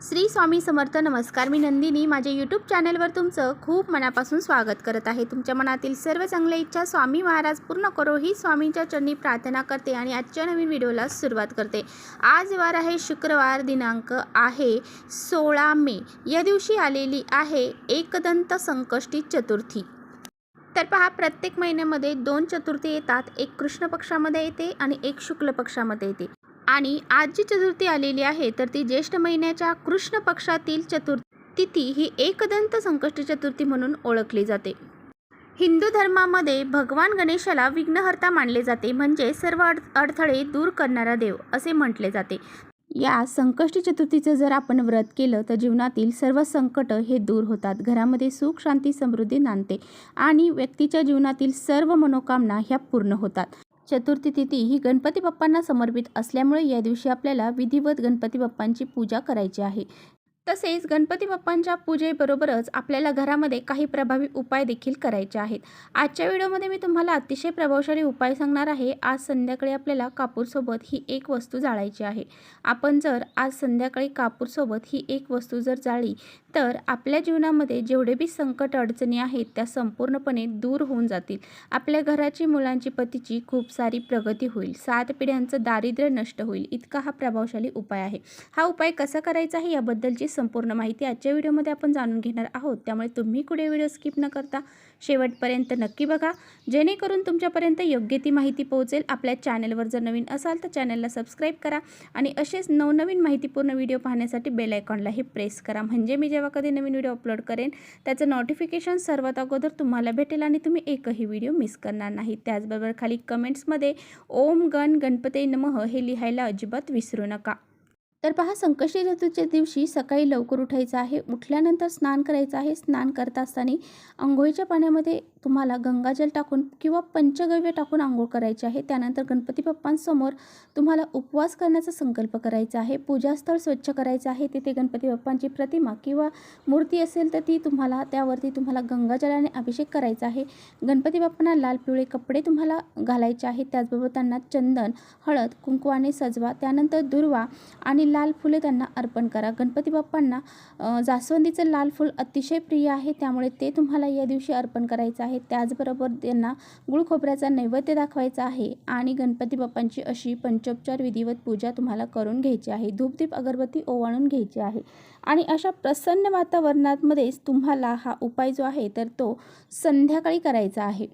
श्री स्वामी समर्थ. नमस्कार, मी नंदिनी. माझ्या यूट्यूब चॅनलवर तुमचं खूप मनापासून स्वागत करत आहे. तुमच्या मनातील सर्व चांगल्या इच्छा स्वामी महाराज पूर्ण करो ही स्वामींच्या चरणी प्रार्थना करते आणि आजच्या नवीन व्हिडिओला सुरुवात करते. आज वार आहे शुक्रवार, दिनांक आहे 16 मे. या दिवशी आलेली आहे एकदंत संकष्टी चतुर्थी. तर पहा, प्रत्येक महिन्यामध्ये 2 चतुर्थी येतात. एक कृष्ण पक्षामध्ये येते आणि एक शुक्ल पक्षामध्ये येते. आणि आज जी चतुर्थी आलेली आहे तर ती ज्येष्ठ महिन्याच्या कृष्ण पक्षातील चतुर्थी तिथी ही एकदंत संकष्टी चतुर्थी म्हणून ओळखली जाते. हिंदू धर्मामध्ये भगवान गणेशाला विघ्नहर्ता मानले जाते, म्हणजे सर्व अडथळे दूर करणारा देव असे म्हटले जाते. या संकष्टी चतुर्थीचं जर आपण व्रत केलं तर जीवनातील सर्व संकट हे दूर होतात. घरामध्ये सुख, शांती, समृद्धी नांदते आणि व्यक्तीच्या जीवनातील सर्व मनोकामना ह्या पूर्ण होतात. चतुर्थी तिथी ही गणपती बाप्पांना समर्पित असल्यामुळे या दिवशी आपल्याला विधिवत गणपती बाप्पांची पूजा करायची आहे. तसेच गणपती बाप्पांच्या पूजेबरोबरच आपल्याला घरामध्ये काही प्रभावी उपाय देखील करायचे आहेत. आजच्या व्हिडिओमध्ये मी तुम्हाला अतिशय प्रभावशाली उपाय सांगणार आहे. आज संध्याकाळी आपल्याला कापूरसोबत ही एक वस्तू जाळायची आहे. आपण जर आज संध्याकाळी कापूरसोबत ही एक वस्तू जर जाळली तर आपल्या जीवनामध्ये जेवढे बी संकट अडचणी आहेत त्या संपूर्णपणे दूर होऊन जातील. आपल्या घराची, मुलांची, पतीची खूप सारी प्रगती होईल. 7 पिढ्यांचं दारिद्र्य नष्ट होईल. इतका हा प्रभावशाली उपाय आहे. हा उपाय कसा करायचा आहे याबद्दलची संपूर्ण माहिती आजच्या व्हिडिओमध्ये आपण जाणून घेणार आहोत. त्यामुळे तुम्ही कुठे व्हिडिओ स्किप न करता शेवटपर्यंत नक्की बघा, जेणेकरून तुमच्यापर्यंत योग्य ती माहिती पोहोचेल. आपल्या चॅनलवर जर नवीन असाल तर चॅनलला सबस्क्राईब करा आणि असेच नवनवीन माहितीपूर्ण व्हिडिओ पाहण्यासाठी बेल आयकॉनलाही प्रेस करा, म्हणजे मी जेव्हा कधी नवीन व्हिडिओ अपलोड करेन त्याचं नोटिफिकेशन सर्वात अगोदर तुम्हाला भेटेल आणि तुम्ही एकही व्हिडिओ मिस करणार नाही. त्याचबरोबर खाली कमेंट्समध्ये ओम गण गणपते नमः हे लिहायला अजिबात विसरू नका. तर पहा, संकष्टी चतुर्थीच्या दिवशी सकाळी लवकर उठायचं आहे. उठल्यानंतर स्नान करायचं आहे. स्नान करत असताना अंघोळीच्या पाण्यामध्ये तुम्हाला गंगाजल टाकून किंवा पंचगव्य टाकून आंघोळ करायची आहे. त्यानंतर गणपती बाप्पांसमोर तुम्हाला उपवास करण्याचा संकल्प करायचा आहे. पूजास्थळ स्वच्छ करायचं आहे. तिथे गणपती बाप्पांची प्रतिमा किंवा मूर्ती असेल तर त्यावरती तुम्हाला गंगाजलाने अभिषेक करायचा आहे. गणपती बाप्पांना लाल पिवळे कपडे तुम्हाला घालायचे आहेत. त्याचबरोबर त्यांना चंदन, हळद, कुंकवाने सजवा. त्यानंतर दुर्वा आणि लाल फुले त्यांना अर्पण करा. गणपती बाप्पांना जास्वंदीचं लाल फूल अतिशय प्रिय आहे, त्यामुळे ते तुम्हाला या दिवशी अर्पण करायचं आहे. त्याचबरोबर त्यांना गुळ खोबऱ्याचा नैवेद्य दाखवायचा आहे आणि गणपती बाप्पांची अशी पंचोपचार विधिवत पूजा तुम्हाला करून घ्यायची आहे. धूपदीप अगरबत्ती ओवाळून घ्यायची आहे आणि अशा प्रसन्न वातावरणामध्येच तुम्हाला हा उपाय जो आहे तर तो संध्याकाळी करायचा आहे.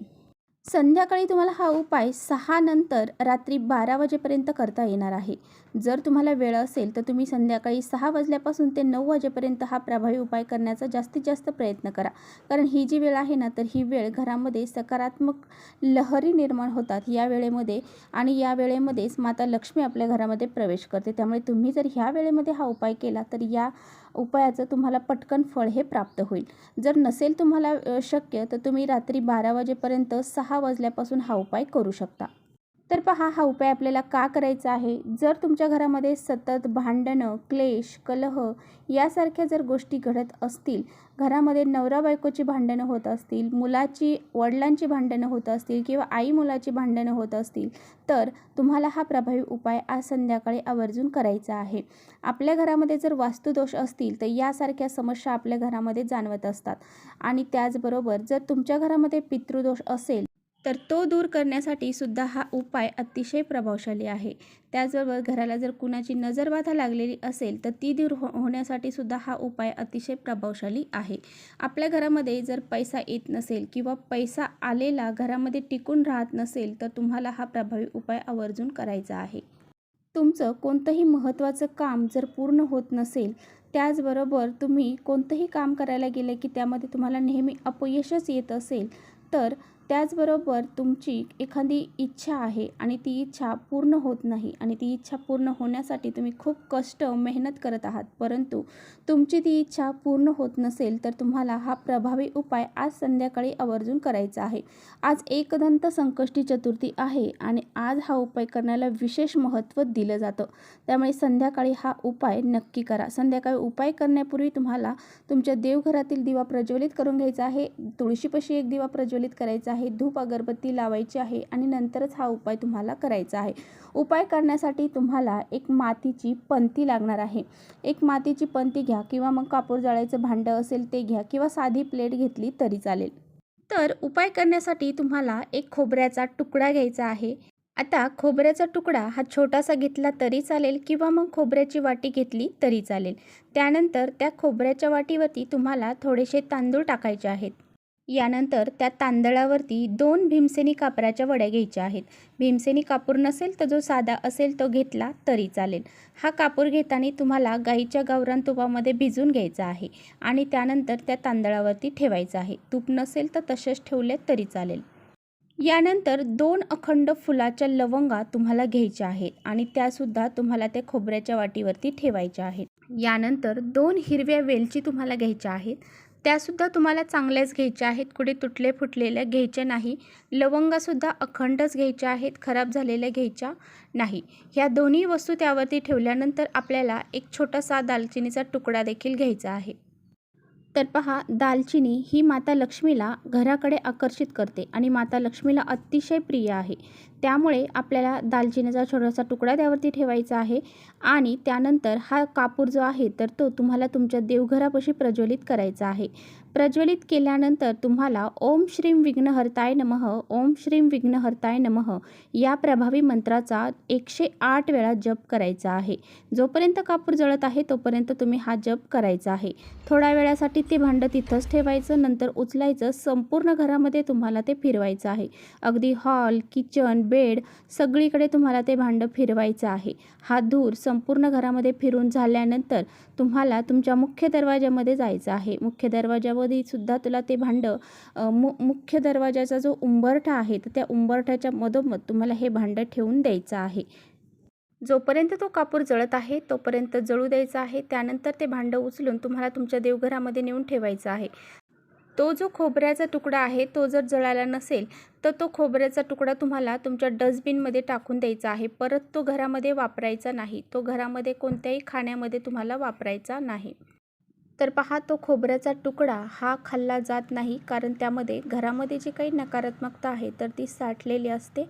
संध्याकाळी तुम्हाला हा उपाय 6 नंतर रात्री 12 वाजेपर्यंत करता येणार आहे. जर तुम्हाला वेळ असेल तर तुम्ही संध्याकाळी 6 वाजल्यापासून ते 9 वाजेपर्यंत हा प्रभावी उपाय करण्याचा जास्तीत जास्त प्रयत्न करा. कारण ही जी वेळ आहे ना तर ही वेळ घरामध्ये सकारात्मक लहरी निर्माण होतात या वेळेमध्ये आणि या वेळेमध्येच माता लक्ष्मी आपल्या घरामध्ये प्रवेश करते. त्यामुळे तुम्ही जर ह्या वेळेमध्ये हा उपाय केला तर या उपायाचं तुम्हाला पटकन फळ हे प्राप्त होईल. जर नसेल तुम्हाला शक्य तर तुम्ही रात्री 12 वाजेपर्यंत 6 वाजल्यापासून हा उपाय करू शकता. तर पहा, हा उपाय आपल्याला का करायचा आहे. जर तुमच्या घरामध्ये सतत भांडणं, क्लेश, कलह यासारख्या जर गोष्टी घडत असतील, घरामध्ये नवरा बायकोची भांडणं होत असतील, मुलाची वडिलांची भांडणं होत असतील किंवा आई मुलाची भांडणं होत असतील तर तुम्हाला हा प्रभावी उपाय आज संध्याकाळी आवर्जून करायचा आहे. आपल्या घरामध्ये जर वास्तुदोष असतील तर यासारख्या समस्या आपल्या घरामध्ये जाणवत असतात आणि त्याचबरोबर जर तुमच्या घरामध्ये पितृदोष असेल तर तो दूर करण्यासाठी सुद्धा हा उपाय अतिशय प्रभावशाली आहे. त्याचबरोबर घराला जर कुणाची नजरबाधा लागलेली असेल तर ती दूर होण्यासाठी सुद्धा हा उपाय अतिशय प्रभावशाली आहे. आपल्या घरामध्ये जर पैसा येत नसेल किंवा पैसा आलेला घरामध्ये टिकून राहत नसेल तर तुम्हाला हा प्रभावी उपाय आवर्जून करायचा आहे. तुमचं कोणतंही महत्त्वाचं काम जर पूर्ण होत नसेल, त्याचबरोबर तुम्ही कोणतंही काम करायला गेलं की त्यामध्ये तुम्हाला नेहमी अपयशच येत असेल, तर त्याचबरोबर तुमची एखादी इच्छा आहे आणि ती इच्छा पूर्ण होत नाही आणि ती इच्छा पूर्ण होण्यासाठी तुम्ही खूप कष्ट, मेहनत करत आहात, परंतु तुमची ती इच्छा पूर्ण होत नसेल तर तुम्हाला हा प्रभावी उपाय आज संध्याकाळी आवर्जून करायचा आहे. आज एकदंत संकष्टी चतुर्थी आहे आणि आज हा उपाय करण्याला विशेष महत्त्व दिलं जातं. त्यामुळे संध्याकाळी हा उपाय नक्की करा. संध्याकाळी उपाय करण्यापूर्वी तुम्हाला तुमच्या देवघरातील दिवा प्रज्वलित करून घ्यायचा आहे. तुळशीपाशी एक दिवा प्रज्वलित करायचा आहे, धूप अगरबत्ती लावायची आहे आणि नंतरच हा उपाय तुम्हाला करायचा आहे। उपाय करण्यासाठी तुम्हाला एक मातीची पंती लागणार आहे। एक मातीची पंती घ्या किंवा मग कापूर जाळायचं भांडं असेल ते घ्या किंवा साधी प्लेट घेतली तरी चालेल। तर उपाय करण्यासाठी तुम्हाला एक खोबऱ्याचा तुकडा घ्यायचा आहे। आता खोबऱ्याचा तुकडा हा छोटासा घेतला तरी चालेल किंवा मग खोबऱ्याची वाटी घेतली तरी चालेल। त्यानंतर त्या खोबऱ्याच्या वाटीवरती तुम्हाला थोडेसे तांदूळ टाकायचे आहेत। यानंतर त्या तांदळावरती 2 भीमसेनी कापराच्या वड्या घ्यायच्या आहेत। भीमसेनी कापूर नसेल तर जो साधा असेल तो घेतला तरी चालेल। हा कापूर घेताना तुम्हाला गाईच्या गावरान तुपामध्ये भिजून घ्यायचा आहे आणि त्यानंतर त्या तांदळावरती ठेवायचं आहे। तूप नसेल तर तसेच ठेवले तरी चालेल। यानंतर 2 अखंड फुलाच्या लवंगा तुम्हाला घ्यायच्या आहेत आणि त्यासुद्धा तुम्हाला त्या खोबऱ्याच्या वाटीवरती ठेवायच्या आहेत। यानंतर 2 हिरव्या वेलची तुम्हाला घ्यायच्या आहेत। त्यासुद्धा तुम्हाला चांगल्याच घ्यायच्या आहेत, कुठे तुटले फुटलेल्या घ्यायच्या नाही। लवंगासुद्धा अखंडच घ्यायच्या आहेत, खराब झालेल्या घ्यायच्या नाही। ह्या दोन्ही वस्तू त्यावरती ठेवल्यानंतर आपल्याला एक छोटासा दालचिनीचा तुकडा देखील घ्यायचा आहे। तर पहा, दालचिनी ही माता लक्ष्मीला घराकडे आकर्षित करते आणि माता लक्ष्मीला अतिशय प्रिय आहे। त्यामुळे आपल्याला दालचिनीचा छोटासा तुकडा त्यावरती ठेवायचा आहे आणि त्यानंतर हा कापूर जो आहे तर तो तुम्हाला तुमच्या देवघरापाशी प्रज्वलित करायचा आहे। प्रज्वलित केल्यानंतर तुम्हाला ओम श्रीम विघ्नहर्ताय नमः, ओम श्रीम विघ्नहर्ताय नमः या प्रभावी मंत्राचा 108 वेळा जप करायचा आहे। जोपर्यंत कापूर जळत आहे तोपर्यंत तुम्ही हा जप करायचा आहे। थोड्या वेळासाठी ते भांडं तिथंच ठेवायचं, नंतर उचलायचं, संपूर्ण घरामध्ये तुम्हाला ते फिरवायचं आहे। अगदी हॉल, किचन, बेड सगळीकडे तुम्हाला ते भांडं फिरवायचं आहे। हा धूर संपूर्ण घरामध्ये फिरून झाल्यानंतर तुम्हाला तुमच्या मुख्य दरवाजामध्ये जायचं आहे। मुख्य दरवाजामध्ये सुद्धा तुला ते भांडं मुख्य दरवाजाचा जो उंबरठा आहे तर त्या उंबरठ्याच्या मधोमध तुम्हाला हे भांडं ठेवून द्यायचं आहे। जोपर्यंत तो कापूर जळत आहे तोपर्यंत जळू द्यायचा आहे। त्यानंतर ते भांडं उचलून तुम्हाला तुमच्या देवघरामध्ये नेऊन ठेवायचं आहे। तो जो खोबऱ्याचा तुकडा आहे तो जर जळाला नसेल तर तो खोबऱ्याचा तुकडा तुम्हाला तुमच्या डस्टबिनमध्ये टाकून द्यायचा आहे। परत तो घरामध्ये वापरायचा नाही, तो घरामध्ये कोणत्याही खाण्यामध्ये तुम्हाला वापरायचा नाही। तर पहा, तो खोबऱ्याचा तुकडा हा खाल्ला जात नाही, कारण त्यामध्ये घरामध्ये जी काही नकारात्मकता आहे तर ती साठलेली असते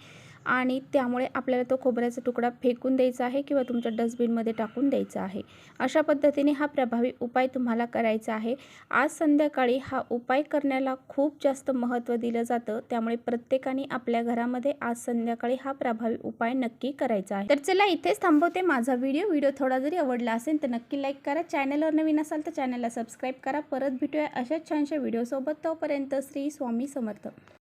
आणि त्यामुळे आपल्याला तो खोबऱ्याचा तुकडा फेकून द्यायचा आहे किंवा तुमच्या डस्टबिनमध्ये टाकून द्यायचा आहे। अशा पद्धतीने हा प्रभावी उपाय तुम्हाला करायचा आहे। आज संध्याकाळी हा उपाय करण्याला खूप जास्त महत्त्व दिलं जातं, त्यामुळे प्रत्येकाने आपल्या घरामध्ये आज संध्याकाळी हा प्रभावी उपाय नक्की करायचा आहे। तर चला, इथेच थांबवते माझा व्हिडिओ थोडा जरी आवडला असेल तर नक्की लाईक करा। चॅनलवर नवीन असाल तर चॅनलला सबस्क्राईब करा। परत भेटूया अशाच छानशा व्हिडिओसोबत, तोपर्यंत श्री स्वामी समर्थ।